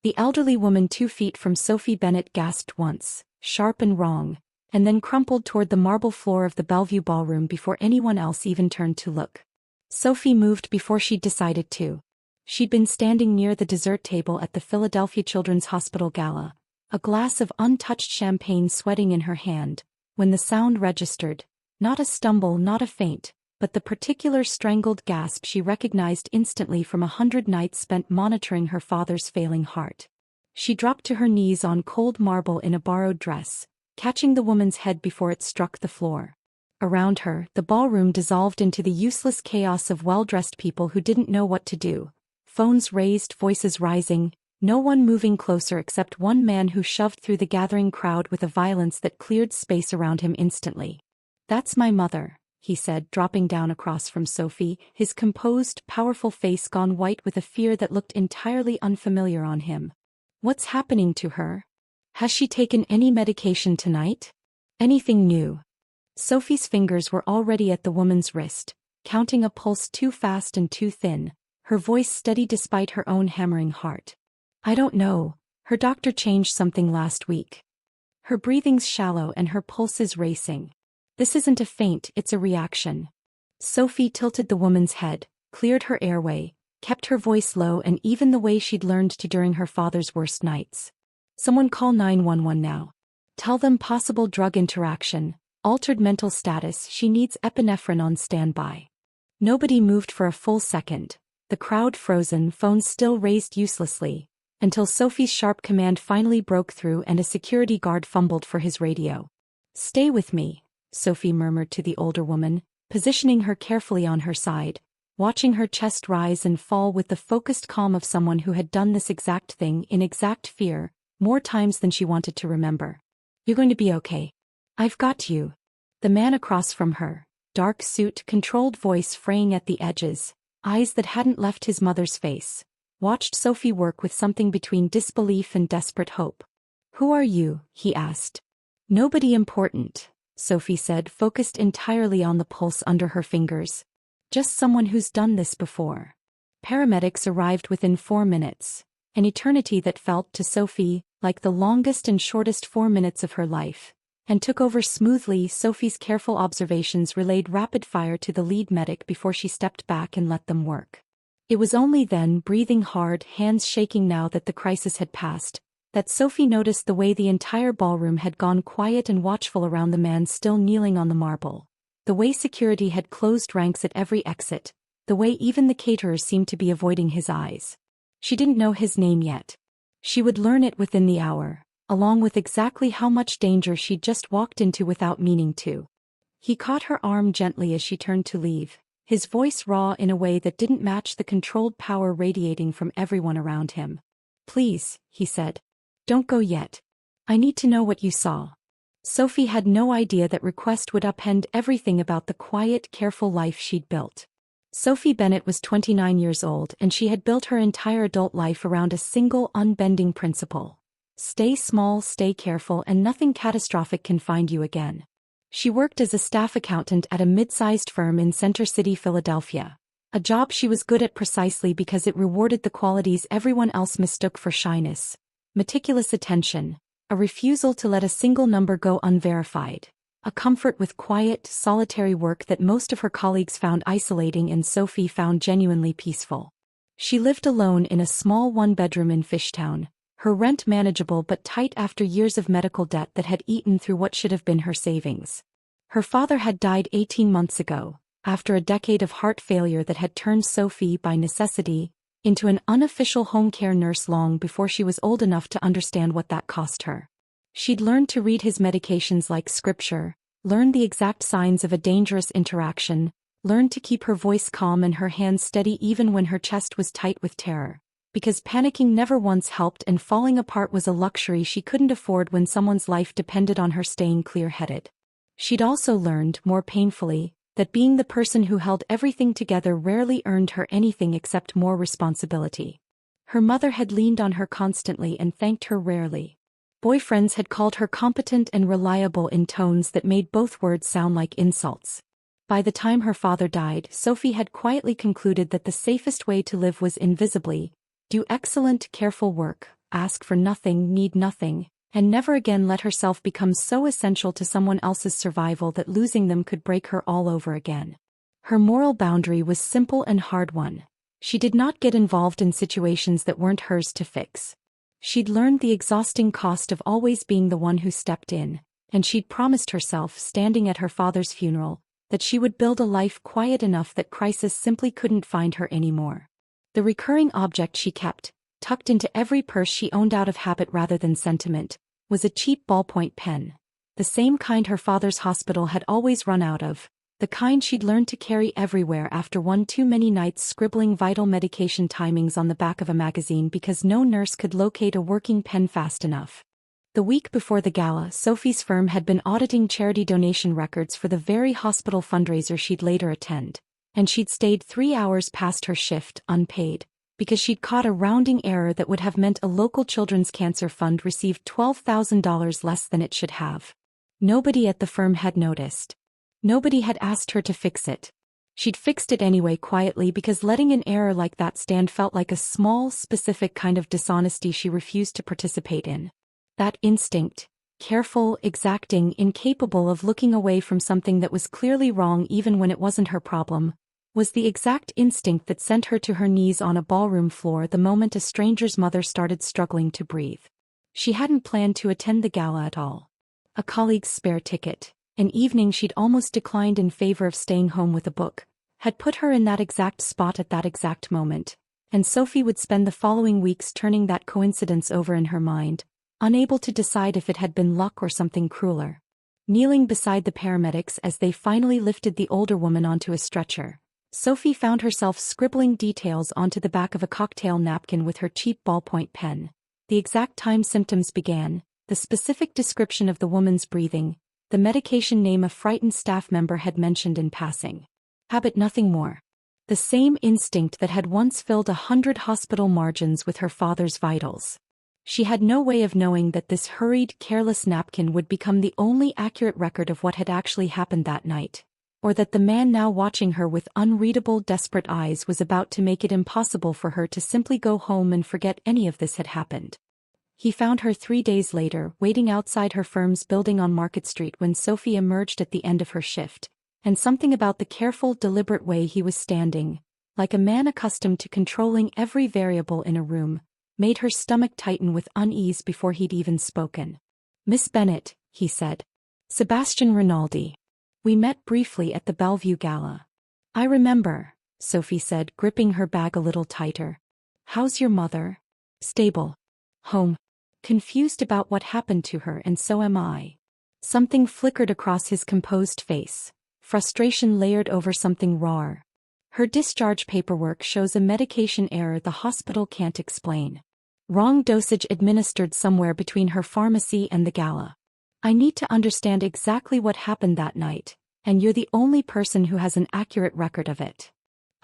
The elderly woman 2 feet from Sophie Bennett gasped once, sharp and wrong, and then crumpled toward the marble floor of the Bellevue ballroom before anyone else even turned to look. Sophie moved before she'd decided to. She'd been standing near the dessert table at the Philadelphia Children's Hospital Gala, a glass of untouched champagne sweating in her hand, when the sound registered, not a stumble, not a faint, but the particular strangled gasp she recognized instantly from 100 nights spent monitoring her father's failing heart. She dropped to her knees on cold marble in a borrowed dress, catching the woman's head before it struck the floor. Around her, the ballroom dissolved into the useless chaos of well-dressed people who didn't know what to do. Phones raised, voices rising, no one moving closer except one man who shoved through the gathering crowd with a violence that cleared space around him instantly. "That's my mother," he said, dropping down across from Sophie, his composed, powerful face gone white with a fear that looked entirely unfamiliar on him. "What's happening to her? Has she taken any medication tonight? Anything new?" Sophie's fingers were already at the woman's wrist, counting a pulse too fast and too thin, her voice steady despite her own hammering heart. "I don't know. Her doctor changed something last week. Her breathing's shallow and her pulse is racing. This isn't a faint, it's a reaction." Sophie tilted the woman's head, cleared her airway, kept her voice low and even the way she'd learned to during her father's worst nights. "Someone call 911 now. Tell them possible drug interaction, altered mental status, she needs epinephrine on standby." Nobody moved for a full second, the crowd frozen, phones still raised uselessly, until Sophie's sharp command finally broke through and a security guard fumbled for his radio. "Stay with me," Sophie murmured to the older woman, positioning her carefully on her side, watching her chest rise and fall with the focused calm of someone who had done this exact thing in exact fear, more times than she wanted to remember. "You're going to be okay. I've got you." The man across from her, dark suit, controlled voice fraying at the edges, eyes that hadn't left his mother's face, watched Sophie work with something between disbelief and desperate hope. "Who are you?" he asked. "Nobody important," Sophie said, focused entirely on the pulse under her fingers. "Just someone who's done this before." Paramedics arrived within 4 minutes, an eternity that felt to Sophie like the longest and shortest 4 minutes of her life, and took over smoothly. Sophie's careful observations relayed rapid fire to the lead medic before she stepped back and let them work. It was only then, breathing hard, hands shaking now that the crisis had passed, that Sophie noticed the way the entire ballroom had gone quiet and watchful around the man still kneeling on the marble, the way security had closed ranks at every exit, the way even the caterers seemed to be avoiding his eyes. She didn't know his name yet. She would learn it within the hour, along with exactly how much danger she'd just walked into without meaning to. He caught her arm gently as she turned to leave, his voice raw in a way that didn't match the controlled power radiating from everyone around him. "Please," he said. "Don't go yet. I need to know what you saw." Sophie had no idea that request would upend everything about the quiet, careful life she'd built. Sophie Bennett was 29 years old and she had built her entire adult life around a single unbending principle. Stay small, stay careful, and nothing catastrophic can find you again. She worked as a staff accountant at a mid-sized firm in Center City, Philadelphia, a job she was good at precisely because it rewarded the qualities everyone else mistook for shyness: meticulous attention, a refusal to let a single number go unverified, a comfort with quiet, solitary work that most of her colleagues found isolating and Sophie found genuinely peaceful. She lived alone in a small one-bedroom in Fishtown, her rent manageable but tight after years of medical debt that had eaten through what should have been her savings. Her father had died 18 months ago, after a decade of heart failure that had turned Sophie, by necessity, into an unofficial home care nurse long before she was old enough to understand what that cost her. She'd learned to read his medications like scripture, learned the exact signs of a dangerous interaction, learned to keep her voice calm and her hands steady even when her chest was tight with terror, because panicking never once helped and falling apart was a luxury she couldn't afford when someone's life depended on her staying clear-headed. She'd also learned, more painfully, that being the person who held everything together rarely earned her anything except more responsibility. Her mother had leaned on her constantly and thanked her rarely. Boyfriends had called her competent and reliable in tones that made both words sound like insults. By the time her father died, Sophie had quietly concluded that the safest way to live was invisibly, do excellent, careful work, ask for nothing, need nothing, and never again let herself become so essential to someone else's survival that losing them could break her all over again. Her moral boundary was simple and hard one. She did not get involved in situations that weren't hers to fix. She'd learned the exhausting cost of always being the one who stepped in, and she'd promised herself, standing at her father's funeral, that she would build a life quiet enough that crisis simply couldn't find her anymore. The recurring object she kept, tucked into every purse she owned out of habit rather than sentiment, was a cheap ballpoint pen. The same kind her father's hospital had always run out of, the kind she'd learned to carry everywhere after one too many nights scribbling vital medication timings on the back of a magazine because no nurse could locate a working pen fast enough. The week before the gala, Sophie's firm had been auditing charity donation records for the very hospital fundraiser she'd later attend, and she'd stayed 3 hours past her shift, unpaid, because she'd caught a rounding error that would have meant a local children's cancer fund received $12,000 less than it should have. Nobody at the firm had noticed. Nobody had asked her to fix it. She'd fixed it anyway quietly because letting an error like that stand felt like a small, specific kind of dishonesty she refused to participate in. That instinct, careful, exacting, incapable of looking away from something that was clearly wrong even when it wasn't her problem, was the exact instinct that sent her to her knees on a ballroom floor the moment a stranger's mother started struggling to breathe. She hadn't planned to attend the gala at all. A colleague's spare ticket, an evening she'd almost declined in favor of staying home with a book, had put her in that exact spot at that exact moment, and Sophie would spend the following weeks turning that coincidence over in her mind, unable to decide if it had been luck or something crueler. Kneeling beside the paramedics as they finally lifted the older woman onto a stretcher, Sophie found herself scribbling details onto the back of a cocktail napkin with her cheap ballpoint pen. The exact time symptoms began, the specific description of the woman's breathing, the medication name a frightened staff member had mentioned in passing. Habit, nothing more. The same instinct that had once filled 100 hospital margins with her father's vitals. She had no way of knowing that this hurried, careless napkin would become the only accurate record of what had actually happened that night, or that the man now watching her with unreadable, desperate eyes was about to make it impossible for her to simply go home and forget any of this had happened. He found her 3 days later, waiting outside her firm's building on Market Street when Sophie emerged at the end of her shift, and something about the careful, deliberate way he was standing, like a man accustomed to controlling every variable in a room, made her stomach tighten with unease before he'd even spoken. "Miss Bennett," he said. "Sebastian Rinaldi. We met briefly at the Bellevue Gala." "I remember," Sophie said, gripping her bag a little tighter. "How's your mother?" "Stable. Home." Confused about what happened to her, and so am I. Something flickered across his composed face, frustration layered over something raw. "Her discharge paperwork shows a medication error the hospital can't explain. Wrong dosage administered somewhere between her pharmacy and the gala. I need to understand exactly what happened that night, and you're the only person who has an accurate record of it."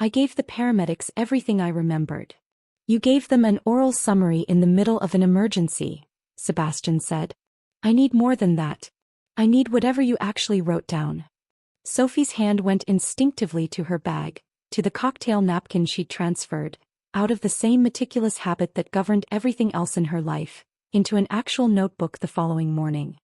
"I gave the paramedics everything I remembered." "You gave them an oral summary in the middle of an emergency," Sebastian said. "I need more than that. I need whatever you actually wrote down." Sophie's hand went instinctively to her bag, to the cocktail napkin she'd transferred, out of the same meticulous habit that governed everything else in her life, into an actual notebook the following morning.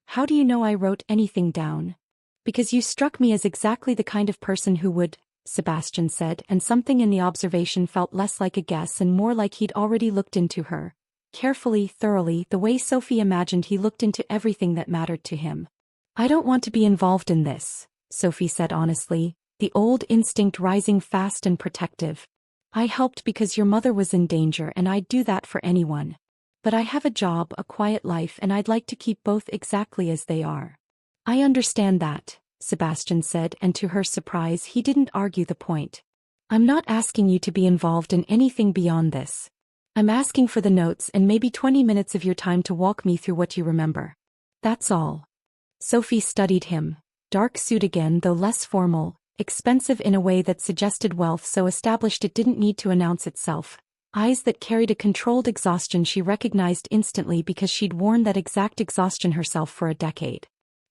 "How do you know I wrote anything down?" "Because you struck me as exactly the kind of person who would," Sebastian said, and something in the observation felt less like a guess and more like he'd already looked into her, carefully, thoroughly, the way Sophie imagined he looked into everything that mattered to him. "I don't want to be involved in this," Sophie said honestly, the old instinct rising fast and protective. "I helped because your mother was in danger and I'd do that for anyone. But I have a job, a quiet life, and I'd like to keep both exactly as they are." "I understand that," Sebastian said, and to her surprise he didn't argue the point. "I'm not asking you to be involved in anything beyond this. I'm asking for the notes and maybe 20 minutes of your time to walk me through what you remember. That's all." Sophie studied him. Dark suit again, though less formal, expensive in a way that suggested wealth so established it didn't need to announce itself. Eyes that carried a controlled exhaustion she recognized instantly because she'd worn that exact exhaustion herself for a decade.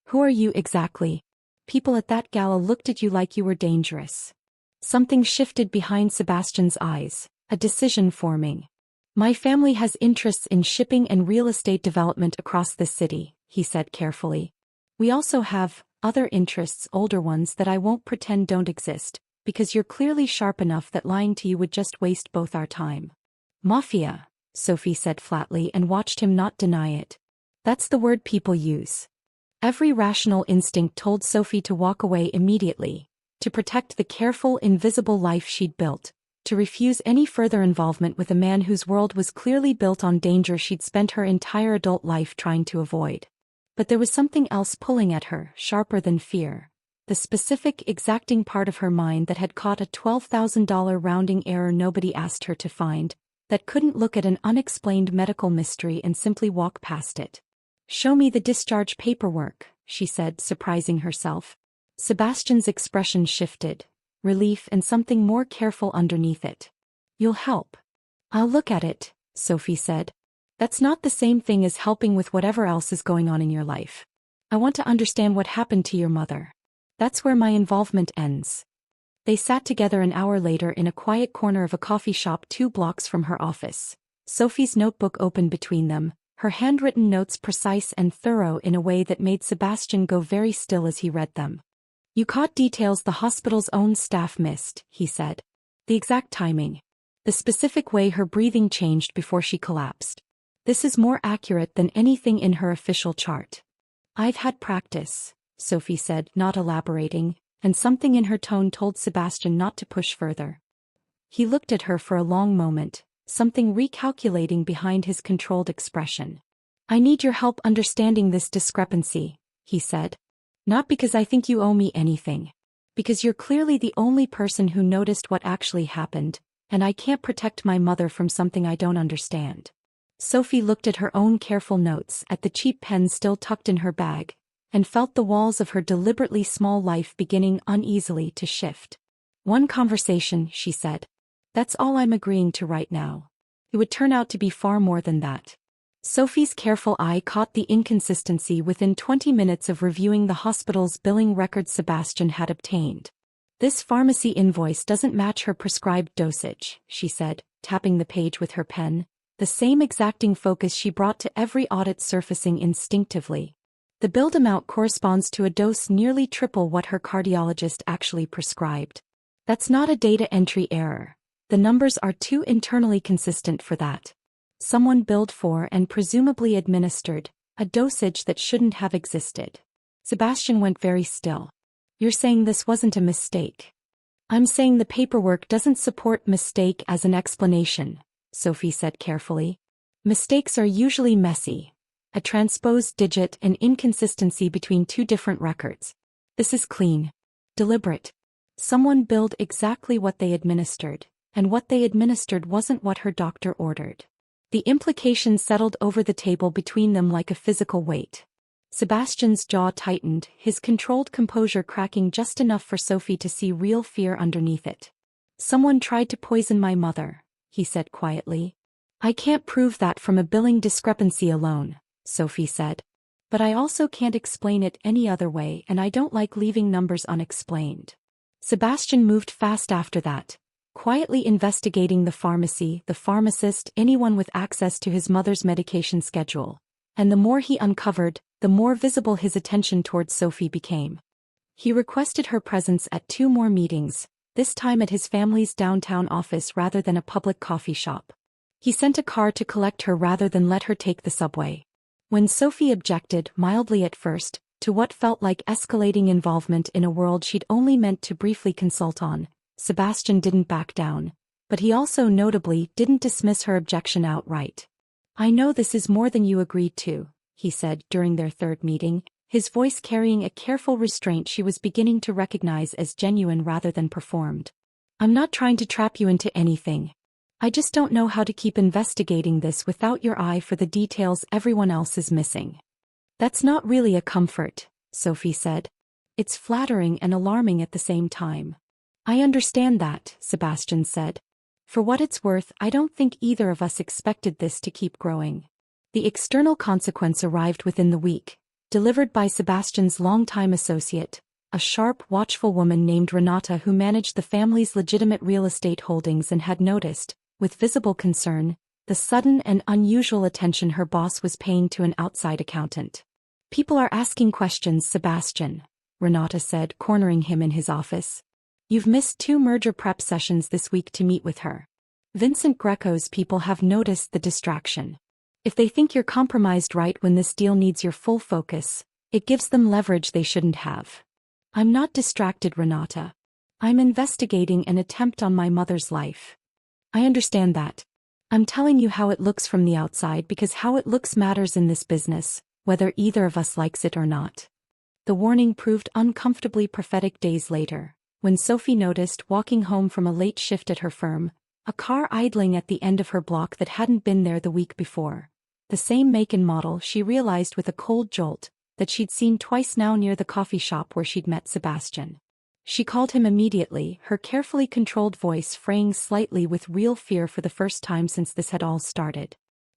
"Who are you exactly? People at that gala looked at you like you were dangerous." Something shifted behind Sebastian's eyes, a decision forming. My family has interests in shipping and real estate development across this city, he said carefully. We also have other interests, older ones that I won't pretend don't exist, because you're clearly sharp enough that lying to you would just waste both our time. Mafia, Sophie said flatly and watched him not deny it. That's the word people use. Every rational instinct told Sophie to walk away immediately, to protect the careful, invisible life she'd built, to refuse any further involvement with a man whose world was clearly built on danger she'd spent her entire adult life trying to avoid. But there was something else pulling at her, sharper than fear. The specific, exacting part of her mind that had caught a $12,000 rounding error nobody asked her to find, that couldn't look at an unexplained medical mystery and simply walk past it. Show me the discharge paperwork, she said, surprising herself. Sebastian's expression shifted, relief and something more careful underneath it. You'll help. I'll look at it, Sophie said. That's not the same thing as helping with whatever else is going on in your life. I want to understand what happened to your mother. That's where my involvement ends. They sat together an hour later in a quiet corner of a coffee shop 2 blocks from her office. Sophie's notebook open between them, her handwritten notes precise and thorough in a way that made Sebastian go very still as he read them. You caught details the hospital's own staff missed, he said. The exact timing. The specific way her breathing changed before she collapsed. This is more accurate than anything in her official chart. I've had practice, Sophie said, not elaborating, and something in her tone told Sebastian not to push further. He looked at her for a long moment, something recalculating behind his controlled expression. I need your help understanding this discrepancy, he said. Not because I think you owe me anything. Because you're clearly the only person who noticed what actually happened, and I can't protect my mother from something I don't understand. Sophie looked at her own careful notes, at the cheap pen still tucked in her bag, and felt the walls of her deliberately small life beginning uneasily to shift. One conversation, she said. That's all I'm agreeing to right now. It would turn out to be far more than that. Sophie's careful eye caught the inconsistency within 20 minutes of reviewing the hospital's billing records Sebastian had obtained. This pharmacy invoice doesn't match her prescribed dosage, she said, tapping the page with her pen, the same exacting focus she brought to every audit surfacing instinctively. The billed amount corresponds to a dose nearly triple what her cardiologist actually prescribed. That's not a data entry error. The numbers are too internally consistent for that. Someone billed for and presumably administered a dosage that shouldn't have existed. Sebastian went very still. You're saying this wasn't a mistake. I'm saying the paperwork doesn't support mistake as an explanation, Sophie said carefully. Mistakes are usually messy. A transposed digit and inconsistency between 2 different records. This is clean. Deliberate. Someone billed exactly what they administered, and what they administered wasn't what her doctor ordered. The implication settled over the table between them like a physical weight. Sebastian's jaw tightened, his controlled composure cracking just enough for Sophie to see real fear underneath it. Someone tried to poison my mother, he said quietly. I can't prove that from a billing discrepancy alone, Sophie said. But I also can't explain it any other way, and I don't like leaving numbers unexplained. Sebastian moved fast after that, quietly investigating the pharmacy, the pharmacist, anyone with access to his mother's medication schedule. And the more he uncovered, the more visible his attention towards Sophie became. He requested her presence at 2 more meetings, this time at his family's downtown office rather than a public coffee shop. He sent a car to collect her rather than let her take the subway. When Sophie objected, mildly at first, to what felt like escalating involvement in a world she'd only meant to briefly consult on, Sebastian didn't back down, but he also notably didn't dismiss her objection outright. I know this is more than you agreed to, he said during their 3rd meeting, his voice carrying a careful restraint she was beginning to recognize as genuine rather than performed. I'm not trying to trap you into anything. I just don't know how to keep investigating this without your eye for the details everyone else is missing. That's not really a comfort, Sophie said. It's flattering and alarming at the same time. I understand that, Sebastian said. For what it's worth, I don't think either of us expected this to keep growing. The external consequence arrived within the week, delivered by Sebastian's longtime associate, a sharp, watchful woman named Renata who managed the family's legitimate real estate holdings and had noticed, with visible concern, the sudden and unusual attention her boss was paying to an outside accountant. "People are asking questions, Sebastian," Renata said, cornering him in his office. "You've missed 2 merger prep sessions this week to meet with her. Vincent Greco's people have noticed the distraction. If they think you're compromised right when this deal needs your full focus, it gives them leverage they shouldn't have." "I'm not distracted, Renata. I'm investigating an attempt on my mother's life." "I understand that. I'm telling you how it looks from the outside because how it looks matters in this business, whether either of us likes it or not." The warning proved uncomfortably prophetic days later, when Sophie noticed, walking home from a late shift at her firm, a car idling at the end of her block that hadn't been there the week before. The same make and model, she realized with a cold jolt, that she'd seen twice now near the coffee shop where she'd met Sebastian. She called him immediately, her carefully controlled voice fraying slightly with real fear for the first time since this had all started.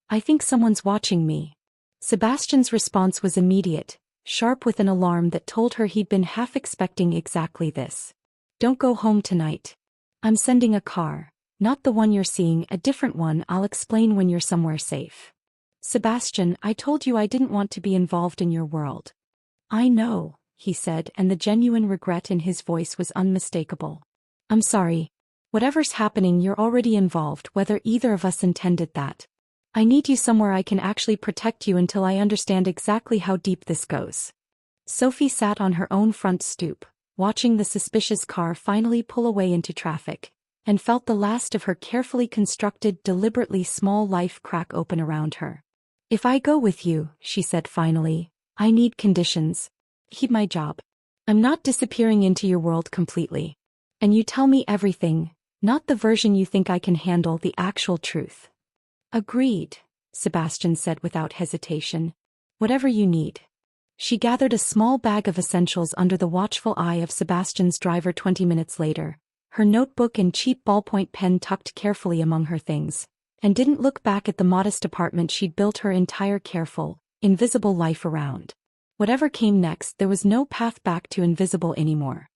"I think someone's watching me." Sebastian's response was immediate, sharp with an alarm that told her he'd been half expecting exactly this. "Don't go home tonight. I'm sending a car. Not the one you're seeing, a different one. I'll explain when you're somewhere safe." "Sebastian, I told you I didn't want to be involved in your world." "I know," he said, and the genuine regret in his voice was unmistakable. "I'm sorry. Whatever's happening, you're already involved, whether either of us intended that. I need you somewhere I can actually protect you until I understand exactly how deep this goes." Sophie sat on her own front stoop, watching the suspicious car finally pull away into traffic, and felt the last of her carefully constructed, deliberately small life crack open around her. "If I go with you," she said finally, "I need conditions. Keep my job. I'm not disappearing into your world completely. And you tell me everything, not the version you think I can handle, the actual truth." "Agreed," Sebastian said without hesitation. "Whatever you need." She gathered a small bag of essentials under the watchful eye of Sebastian's driver 20 minutes later, her notebook and cheap ballpoint pen tucked carefully among her things, and didn't look back at the modest apartment she'd built her entire careful, invisible life around. Whatever came next, there was no path back to invisible anymore.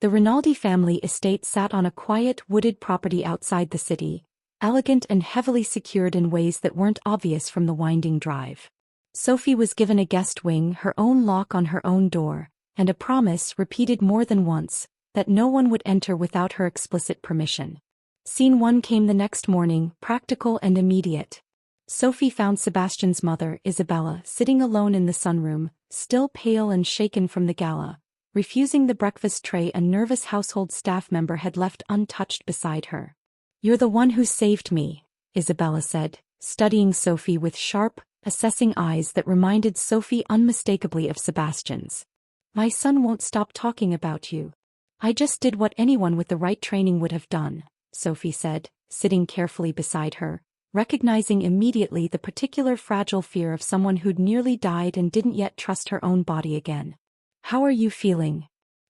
The Rinaldi family estate sat on a quiet, wooded property outside the city, elegant and heavily secured in ways that weren't obvious from the winding drive. Sophie was given a guest wing, her own lock on her own door, and a promise, repeated more than once, that no one would enter without her explicit permission. Scene 1 came the next morning, practical and immediate. Sophie found Sebastian's mother, Isabella, sitting alone in the sunroom, still pale and shaken from the gala, refusing the breakfast tray a nervous household staff member had left untouched beside her. "You're the one who saved me," Isabella said, studying Sophie with sharp, assessing eyes that reminded Sophie unmistakably of Sebastian's. "My son won't stop talking about you." "I just did what anyone with the right training would have done," Sophie said, sitting carefully beside her, recognizing immediately the particular fragile fear of someone who'd nearly died and didn't yet trust her own body again. "How are you feeling?"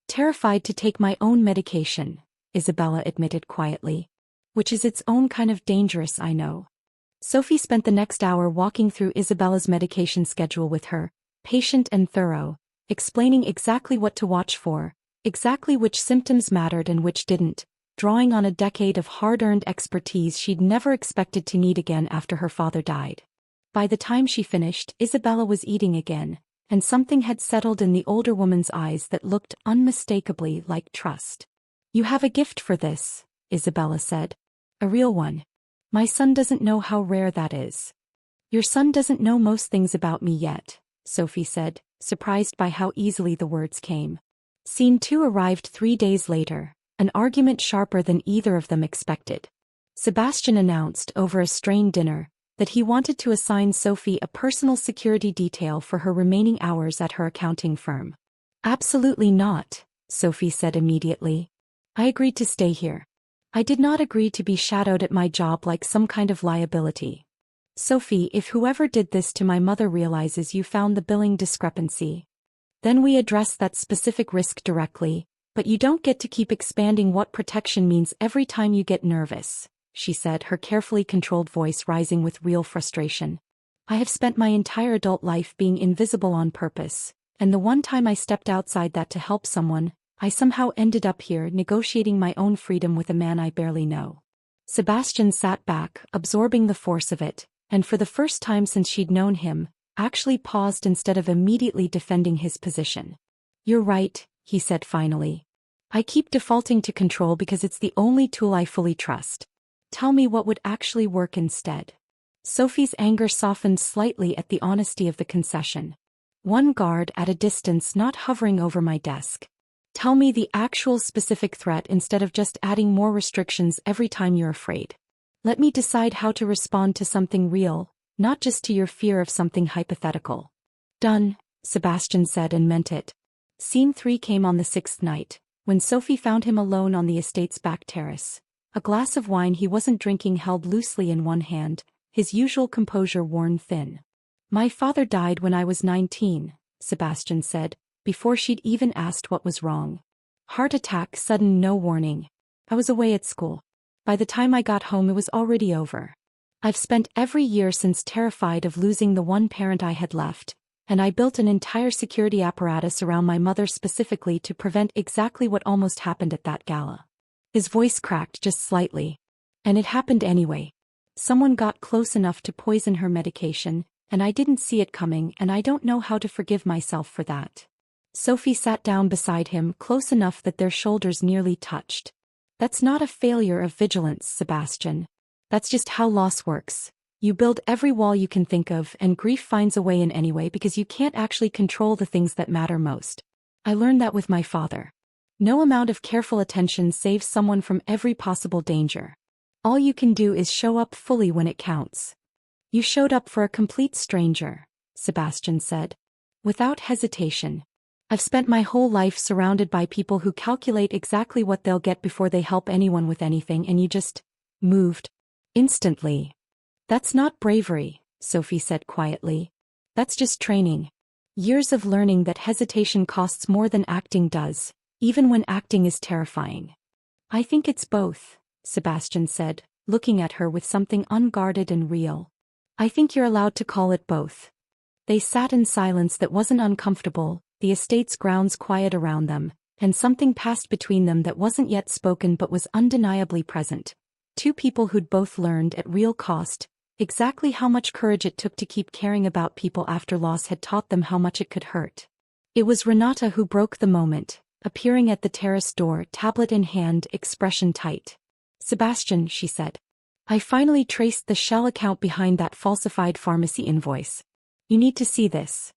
"Terrified to take my own medication," Isabella admitted quietly. "Which is its own kind of dangerous, I know." Sophie spent the next hour walking through Isabella's medication schedule with her, patient and thorough, explaining exactly what to watch for, exactly which symptoms mattered and which didn't, drawing on a decade of hard-earned expertise she'd never expected to need again after her father died. By the time she finished, Isabella was eating again, and something had settled in the older woman's eyes that looked unmistakably like trust. "You have a gift for this," Isabella said. "A real one. My son doesn't know how rare that is." "Your son doesn't know most things about me yet," Sophie said, surprised by how easily the words came. Scene 2 arrived 3 days later, an argument sharper than either of them expected. Sebastian announced, over a strained dinner, that he wanted to assign Sophie a personal security detail for her remaining hours at her accounting firm. "Absolutely not," Sophie said immediately. "I agreed to stay here. I did not agree to be shadowed at my job like some kind of liability. Sophie, if whoever did this to my mother realizes you found the billing discrepancy, then we address that specific risk directly, but you don't get to keep expanding what protection means every time you get nervous," she said, her carefully controlled voice rising with real frustration. "I have spent my entire adult life being invisible on purpose, and the one time I stepped outside that to help someone, I somehow ended up here negotiating my own freedom with a man I barely know. Sebastian sat back, absorbing the force of it, and for the first time since she'd known him, actually paused instead of immediately defending his position. "You're right," he said finally. "I keep defaulting to control because it's the only tool I fully trust. Tell me what would actually work instead." Sophie's anger softened slightly at the honesty of the concession. "One guard at a distance, not hovering over my desk. Tell me the actual specific threat instead of just adding more restrictions every time you're afraid. Let me decide how to respond to something real, not just to your fear of something hypothetical." "Done," Sebastian said and meant it. Scene 3 came on the 6th night, when Sophie found him alone on the estate's back terrace. A glass of wine he wasn't drinking held loosely in one hand, his usual composure worn thin. "My father died when I was 19, Sebastian said, before she'd even asked what was wrong. Heart attack, sudden, no warning. I was away at school. By the time I got home it was already over. I've spent every year since terrified of losing the one parent I had left, and I built an entire security apparatus around my mother specifically to prevent exactly what almost happened at that gala." His voice cracked just slightly. "And it happened anyway. Someone got close enough to poison her medication, and I didn't see it coming, and I don't know how to forgive myself for that." Sophie sat down beside him, close enough that their shoulders nearly touched. "That's not a failure of vigilance, Sebastian. That's just how loss works. You build every wall you can think of, and grief finds a way in anyway because you can't actually control the things that matter most. I learned that with my father. No amount of careful attention saves someone from every possible danger. All you can do is show up fully when it counts." "You showed up for a complete stranger," Sebastian said. Without hesitation. "I've spent my whole life surrounded by people who calculate exactly what they'll get before they help anyone with anything, and you just moved instantly." "That's not bravery," Sophie said quietly. "That's just training. Years of learning that hesitation costs more than acting does, even when acting is terrifying." "I think it's both," Sebastian said, looking at her with something unguarded and real. "I think you're allowed to call it both." They sat in silence that wasn't uncomfortable, the estate's grounds quiet around them, and something passed between them that wasn't yet spoken but was undeniably present. Two people who'd both learned at real cost exactly how much courage it took to keep caring about people after loss had taught them how much it could hurt. It was Renata who broke the moment, appearing at the terrace door, tablet in hand, expression tight. "Sebastian," she said. "I finally traced the shell account behind that falsified pharmacy invoice. You need to see this."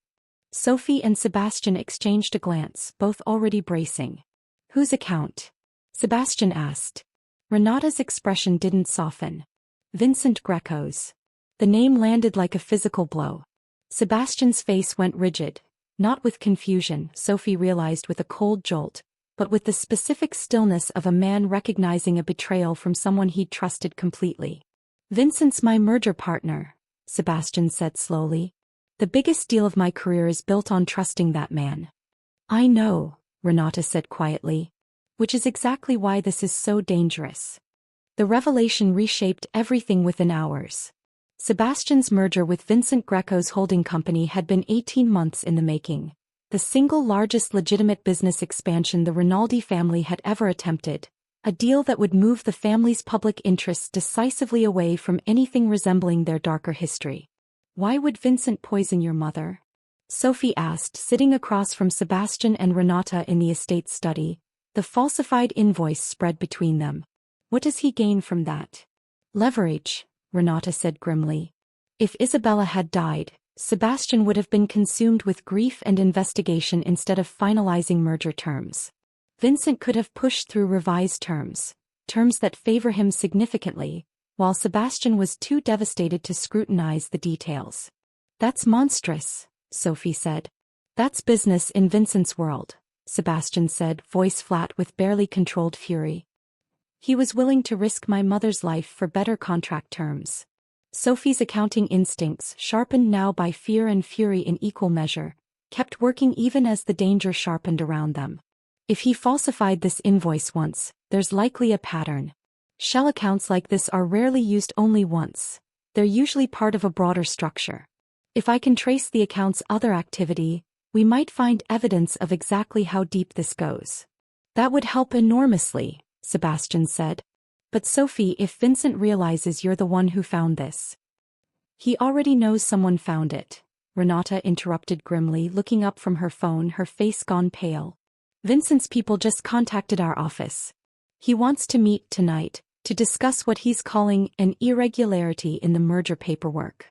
Sophie and Sebastian exchanged a glance, both already bracing. "Whose account?" Sebastian asked. Renata's expression didn't soften. "Vincent Greco's." The name landed like a physical blow. Sebastian's face went rigid, not with confusion, Sophie realized, with a cold jolt, but with the specific stillness of a man recognizing a betrayal from someone he'd trusted completely. "Vincent's my merger partner," Sebastian said slowly. "The biggest deal of my career is built on trusting that man." "I know," Renata said quietly. "Which is exactly why this is so dangerous." The revelation reshaped everything within hours. Sebastian's merger with Vincent Greco's holding company had been 18 months in the making, the single largest legitimate business expansion the Rinaldi family had ever attempted, a deal that would move the family's public interests decisively away from anything resembling their darker history. "Why would Vincent poison your mother?" Sophie asked, sitting across from Sebastian and Renata in the estate study, the falsified invoice spread between them. "What does he gain from that?" "Leverage," Renata said grimly. If Isabella had died, Sebastian would have been consumed with grief and investigation instead of finalizing merger terms. Vincent could have pushed through revised terms that favor him significantly, while Sebastian was too devastated to scrutinize the details. "That's monstrous," Sophie said. "That's business in Vincent's world," Sebastian said, voice flat with barely controlled fury. "He was willing to risk my mother's life for better contract terms." Sophie's accounting instincts, sharpened now by fear and fury in equal measure, kept working even as the danger sharpened around them. If he falsified this invoice once, there's likely a pattern. Shell accounts like this are rarely used only once. They're usually part of a broader structure. If I can trace the account's other activity, we might find evidence of exactly how deep this goes. "That would help enormously," Sebastian said. But Sophie, if Vincent realizes you're the one who found this. He already knows someone found it, Renata interrupted grimly, looking up from her phone, her face gone pale. Vincent's people just contacted our office. He wants to meet tonight, to discuss what he's calling an irregularity in the merger paperwork.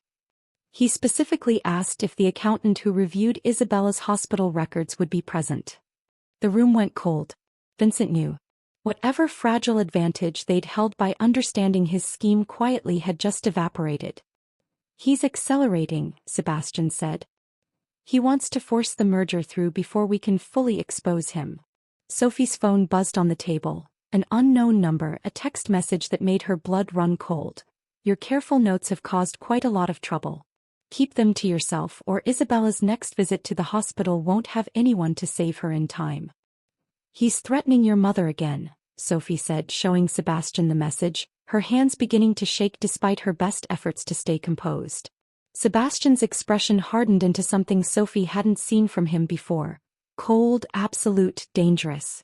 He specifically asked if the accountant who reviewed Isabella's hospital records would be present. The room went cold. Vincent knew. Whatever fragile advantage they'd held by understanding his scheme quietly had just evaporated. He's accelerating, Sebastian said. He wants to force the merger through before we can fully expose him. Sophie's phone buzzed on the table. An unknown number, a text message that made her blood run cold. Your careful notes have caused quite a lot of trouble. Keep them to yourself, or Isabella's next visit to the hospital won't have anyone to save her in time. He's threatening your mother again, Sophie said, showing Sebastian the message, her hands beginning to shake despite her best efforts to stay composed. Sebastian's expression hardened into something Sophie hadn't seen from him before. Cold, absolute, dangerous.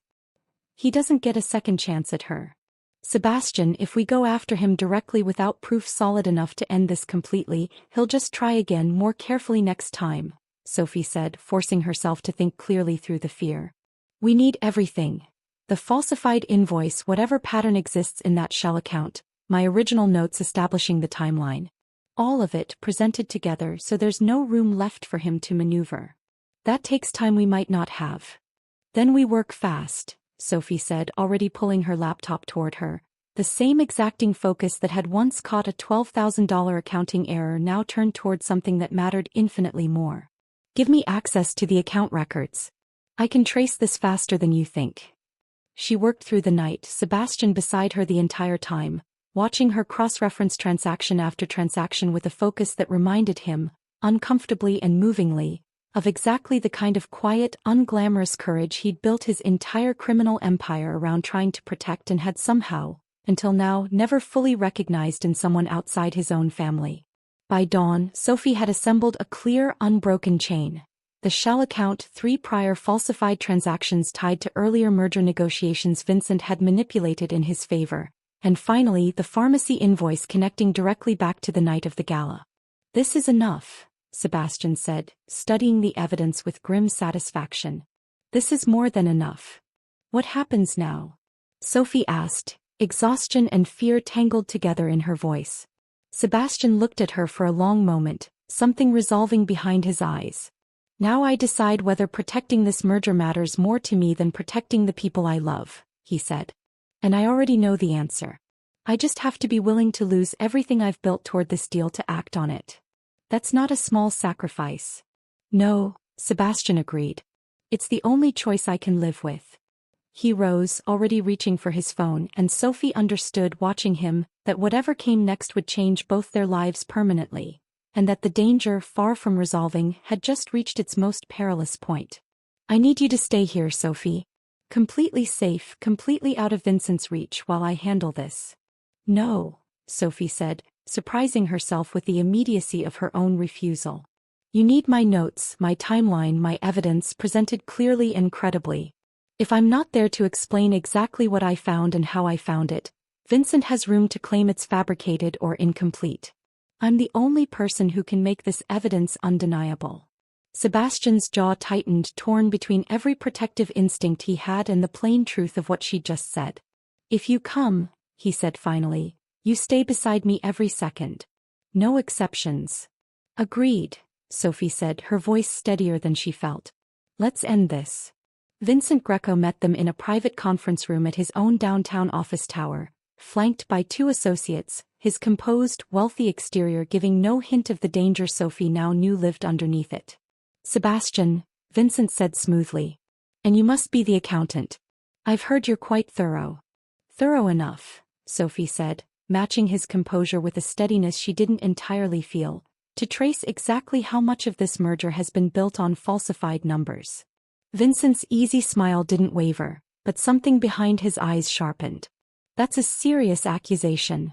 He doesn't get a second chance at her. Sebastian, if we go after him directly without proof solid enough to end this completely, he'll just try again more carefully next time, Sophie said, forcing herself to think clearly through the fear. We need everything. The falsified invoice, whatever pattern exists in that shell account, my original notes establishing the timeline. All of it presented together so there's no room left for him to maneuver. That takes time we might not have. Then we work fast, Sophie said, already pulling her laptop toward her. The same exacting focus that had once caught a $12,000 accounting error now turned toward something that mattered infinitely more. Give me access to the account records. I can trace this faster than you think. She worked through the night, Sebastian beside her the entire time, watching her cross-reference transaction after transaction with a focus that reminded him, uncomfortably and movingly, of exactly the kind of quiet, unglamorous courage he'd built his entire criminal empire around trying to protect and had somehow, until now, never fully recognized in someone outside his own family. By dawn, Sophie had assembled a clear, unbroken chain. The shell account, 3 prior falsified transactions tied to earlier merger negotiations Vincent had manipulated in his favor, and finally the pharmacy invoice connecting directly back to the night of the gala. This is enough, Sebastian said, studying the evidence with grim satisfaction. This is more than enough. What happens now? Sophie asked, exhaustion and fear tangled together in her voice. Sebastian looked at her for a long moment, something resolving behind his eyes. Now I decide whether protecting this merger matters more to me than protecting the people I love, he said. And I already know the answer. I just have to be willing to lose everything I've built toward this deal to act on it. That's not a small sacrifice. No, Sebastian agreed. It's the only choice I can live with. He rose, already reaching for his phone, and Sophie understood watching him that whatever came next would change both their lives permanently, and that the danger, far from resolving, had just reached its most perilous point. I need you to stay here, Sophie. Completely safe, completely out of Vincent's reach while I handle this. No, Sophie said, surprising herself with the immediacy of her own refusal. You need my notes, my timeline, my evidence presented clearly and credibly. If I'm not there to explain exactly what I found and how I found it, Vincent has room to claim it's fabricated or incomplete. I'm the only person who can make this evidence undeniable. Sebastian's jaw tightened, torn between every protective instinct he had and the plain truth of what she'd just said. If you come, he said finally, you stay beside me every second. No exceptions. Agreed, Sophie said, her voice steadier than she felt. Let's end this. Vincent Greco met them in a private conference room at his own downtown office tower, flanked by 2 associates, his composed, wealthy exterior giving no hint of the danger Sophie now knew lived underneath it. Sebastian, Vincent said smoothly. And you must be the accountant. I've heard you're quite thorough. Thorough enough, Sophie said, matching his composure with a steadiness she didn't entirely feel, to trace exactly how much of this merger has been built on falsified numbers. Vincent's easy smile didn't waver, but something behind his eyes sharpened. That's a serious accusation.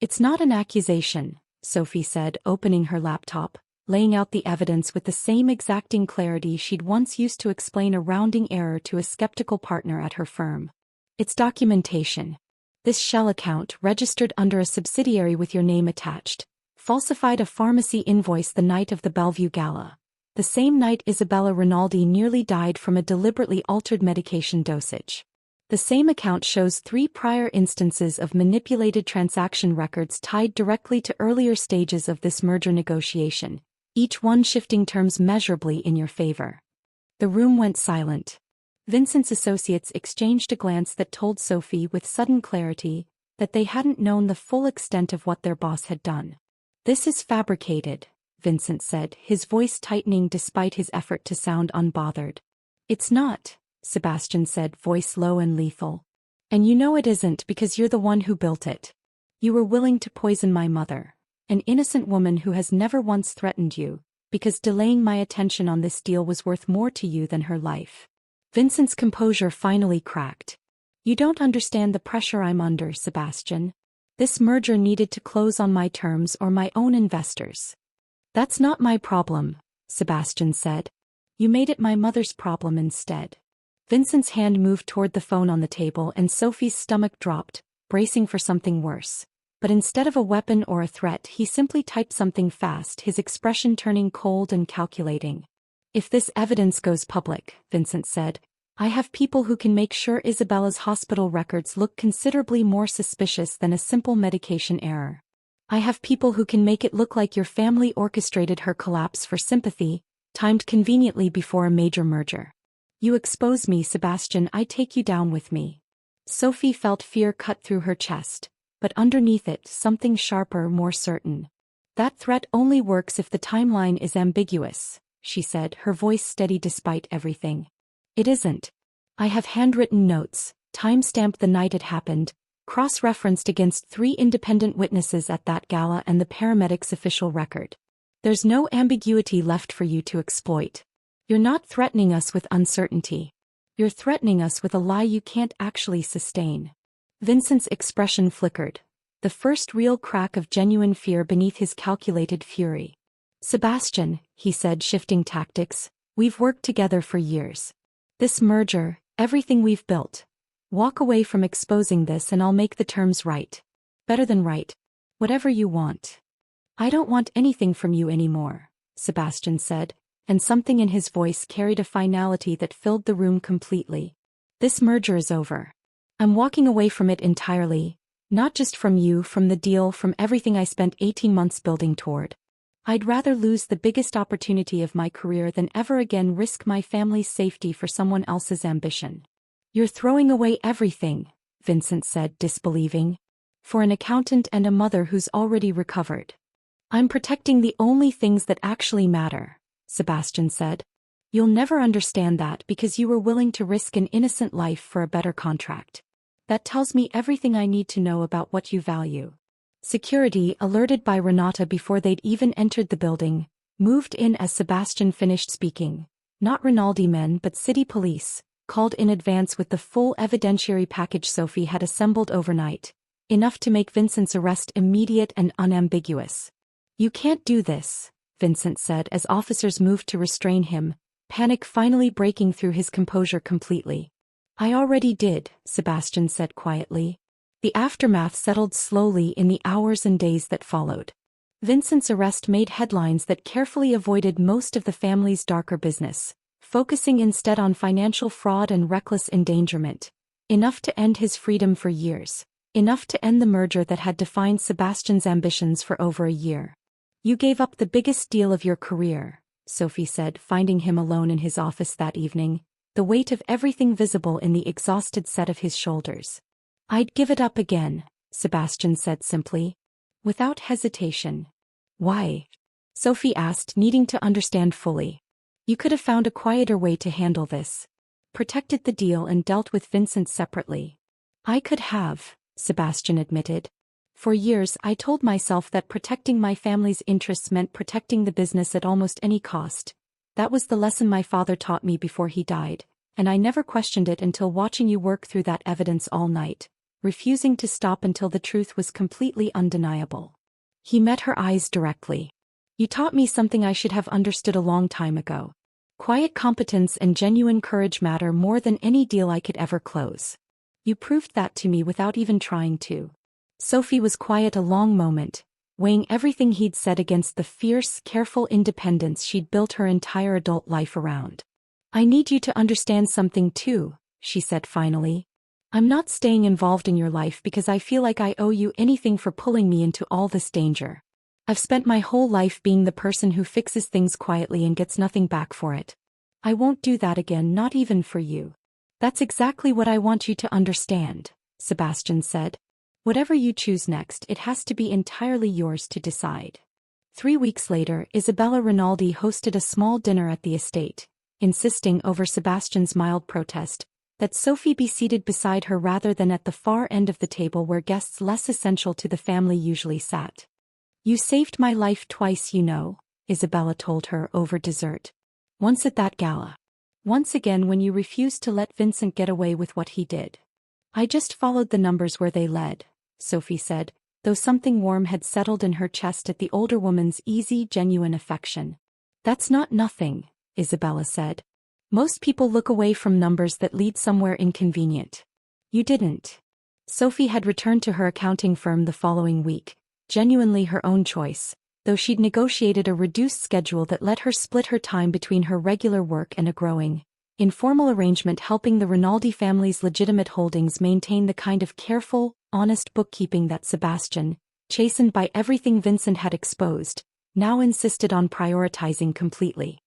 It's not an accusation, Sophie said, opening her laptop, laying out the evidence with the same exacting clarity she'd once used to explain a rounding error to a skeptical partner at her firm. It's documentation. This shell account, registered under a subsidiary with your name attached, falsified a pharmacy invoice the night of the Bellevue Gala, the same night Isabella Rinaldi nearly died from a deliberately altered medication dosage. The same account shows 3 prior instances of manipulated transaction records tied directly to earlier stages of this merger negotiation, each one shifting terms measurably in your favor. The room went silent. Vincent's associates exchanged a glance that told Sophie with sudden clarity that they hadn't known the full extent of what their boss had done. "This is fabricated," Vincent said, his voice tightening despite his effort to sound unbothered. "It's not," Sebastian said, voice low and lethal. "And you know it isn't because you're the one who built it. You were willing to poison my mother, an innocent woman who has never once threatened you, because delaying my attention on this deal was worth more to you than her life." Vincent's composure finally cracked. "You don't understand the pressure I'm under, Sebastian. This merger needed to close on my terms or my own investors." "That's not my problem," Sebastian said. "You made it my mother's problem instead." Vincent's hand moved toward the phone on the table and Sophie's stomach dropped, bracing for something worse. But instead of a weapon or a threat, he simply typed something fast, his expression turning cold and calculating. "If this evidence goes public," Vincent said, "I have people who can make sure Isabella's hospital records look considerably more suspicious than a simple medication error. I have people who can make it look like your family orchestrated her collapse for sympathy, timed conveniently before a major merger. You expose me, Sebastian, I take you down with me." Sophie felt fear cut through her chest, but underneath it, something sharper, more certain. "That threat only works if the timeline is ambiguous," she said, her voice steady despite everything. "It isn't. I have handwritten notes, time-stamped the night it happened, cross-referenced against 3 independent witnesses at that gala and the paramedics' official record. There's no ambiguity left for you to exploit. You're not threatening us with uncertainty. You're threatening us with a lie you can't actually sustain." Vincent's expression flickered, the first real crack of genuine fear beneath his calculated fury. "Sebastian," he said, shifting tactics, "we've worked together for years. This merger, everything we've built. Walk away from exposing this and I'll make the terms right. Better than right. Whatever you want." "I don't want anything from you anymore," Sebastian said, and something in his voice carried a finality that filled the room completely. "This merger is over. I'm walking away from it entirely, not just from you, from the deal, from everything I spent 18 months building toward. I'd rather lose the biggest opportunity of my career than ever again risk my family's safety for someone else's ambition." "You're throwing away everything," Vincent said, disbelieving. "For an accountant and a mother who's already recovered." "I'm protecting the only things that actually matter," Sebastian said. "You'll never understand that because you were willing to risk an innocent life for a better contract. That tells me everything I need to know about what you value." Security, alerted by Renata before they'd even entered the building, moved in as Sebastian finished speaking. Not Rinaldi men but city police, called in advance with the full evidentiary package Sophie had assembled overnight, enough to make Vincent's arrest immediate and unambiguous. "You can't do this," Vincent said as officers moved to restrain him, panic finally breaking through his composure completely. "I already did," Sebastian said quietly. The aftermath settled slowly in the hours and days that followed. Vincent's arrest made headlines that carefully avoided most of the family's darker business, focusing instead on financial fraud and reckless endangerment. Enough to end his freedom for years. Enough to end the merger that had defined Sebastian's ambitions for over a year. "You gave up the biggest deal of your career," Sophie said, finding him alone in his office that evening, the weight of everything visible in the exhausted set of his shoulders. "I'd give it up again," Sebastian said simply. Without hesitation. "Why?" Sophie asked, needing to understand fully. "You could have found a quieter way to handle this. Protected the deal and dealt with Vincent separately." "I could have," Sebastian admitted. "For years I told myself that protecting my family's interests meant protecting the business at almost any cost. That was the lesson my father taught me before he died, and I never questioned it until watching you work through that evidence all night, refusing to stop until the truth was completely undeniable." He met her eyes directly. "You taught me something I should have understood a long time ago. Quiet competence and genuine courage matter more than any deal I could ever close. You proved that to me without even trying to. Sophie was quiet a long moment, weighing everything he'd said against the fierce, careful independence she'd built her entire adult life around. I need you to understand something too, she said finally. I'm not staying involved in your life because I feel like I owe you anything for pulling me into all this danger. I've spent my whole life being the person who fixes things quietly and gets nothing back for it. I won't do that again, not even for you. That's exactly what I want you to understand, Sebastian said. Whatever you choose next, it has to be entirely yours to decide. 3 weeks later, Isabella Rinaldi hosted a small dinner at the estate, insisting over Sebastian's mild protest that Sophie be seated beside her rather than at the far end of the table where guests less essential to the family usually sat. You saved my life twice, you know, Isabella told her over dessert. Once at that gala. Once again when you refused to let Vincent get away with what he did. I just followed the numbers where they led, Sophie said, though something warm had settled in her chest at the older woman's easy, genuine affection. That's not nothing, Isabella said. Most people look away from numbers that lead somewhere inconvenient. You didn't. Sophie had returned to her accounting firm the following week, genuinely her own choice, though she'd negotiated a reduced schedule that let her split her time between her regular work and a growing, informal arrangement helping the Rinaldi family's legitimate holdings maintain the kind of careful, honest bookkeeping that Sebastian, chastened by everything Vincent had exposed, now insisted on prioritizing completely.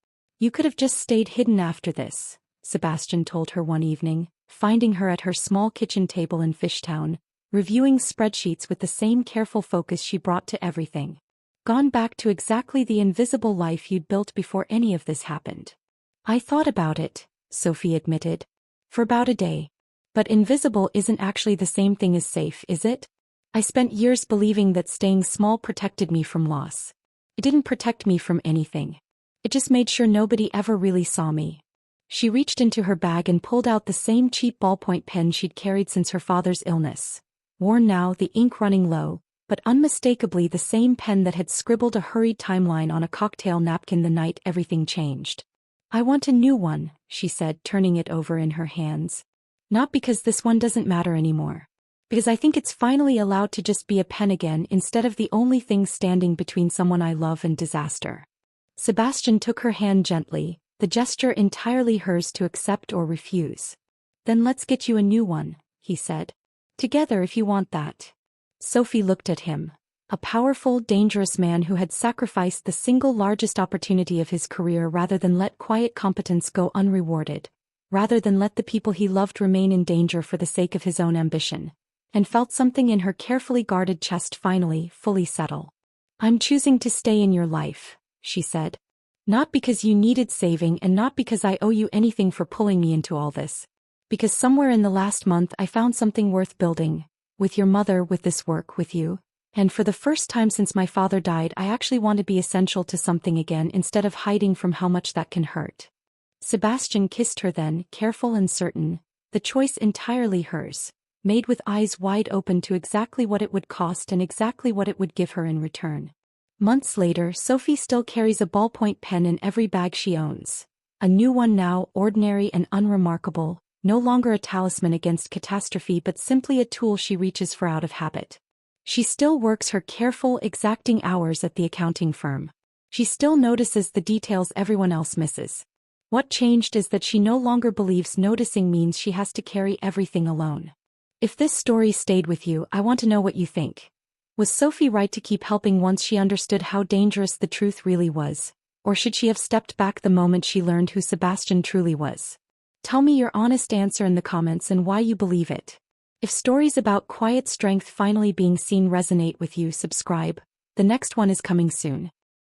You could have just stayed hidden after this, Sebastian told her one evening, finding her at her small kitchen table in Fishtown, reviewing spreadsheets with the same careful focus she brought to everything. Gone back to exactly the invisible life you'd built before any of this happened. I thought about it, Sophie admitted. For about a day. But invisible isn't actually the same thing as safe, is it? I spent years believing that staying small protected me from loss. It didn't protect me from anything. It just made sure nobody ever really saw me. She reached into her bag and pulled out the same cheap ballpoint pen she'd carried since her father's illness. Worn now, the ink running low, but unmistakably the same pen that had scribbled a hurried timeline on a cocktail napkin the night everything changed. I want a new one, she said, turning it over in her hands. Not because this one doesn't matter anymore. Because I think it's finally allowed to just be a pen again instead of the only thing standing between someone I love and disaster. Sebastian took her hand gently, the gesture entirely hers to accept or refuse. Then let's get you a new one, he said. Together if you want that. Sophie looked at him. A powerful, dangerous man who had sacrificed the single largest opportunity of his career rather than let quiet competence go unrewarded, rather than let the people he loved remain in danger for the sake of his own ambition, and felt something in her carefully guarded chest finally, fully settle. I'm choosing to stay in your life, she said. Not because you needed saving and not because I owe you anything for pulling me into all this. Because somewhere in the last month I found something worth building. With your mother, with this work, with you. And for the first time since my father died, I actually want to be essential to something again instead of hiding from how much that can hurt. Sebastian kissed her then, careful and certain, the choice entirely hers, made with eyes wide open to exactly what it would cost and exactly what it would give her in return. Months later, Sophie still carries a ballpoint pen in every bag she owns. A new one now, ordinary and unremarkable, no longer a talisman against catastrophe but simply a tool she reaches for out of habit. She still works her careful, exacting hours at the accounting firm. She still notices the details everyone else misses. What changed is that she no longer believes noticing means she has to carry everything alone. If this story stayed with you, I want to know what you think. Was Sophie right to keep helping once she understood how dangerous the truth really was? Or should she have stepped back the moment she learned who Sebastian truly was? Tell me your honest answer in the comments and why you believe it. If stories about quiet strength finally being seen resonate with you, subscribe. The next one is coming soon.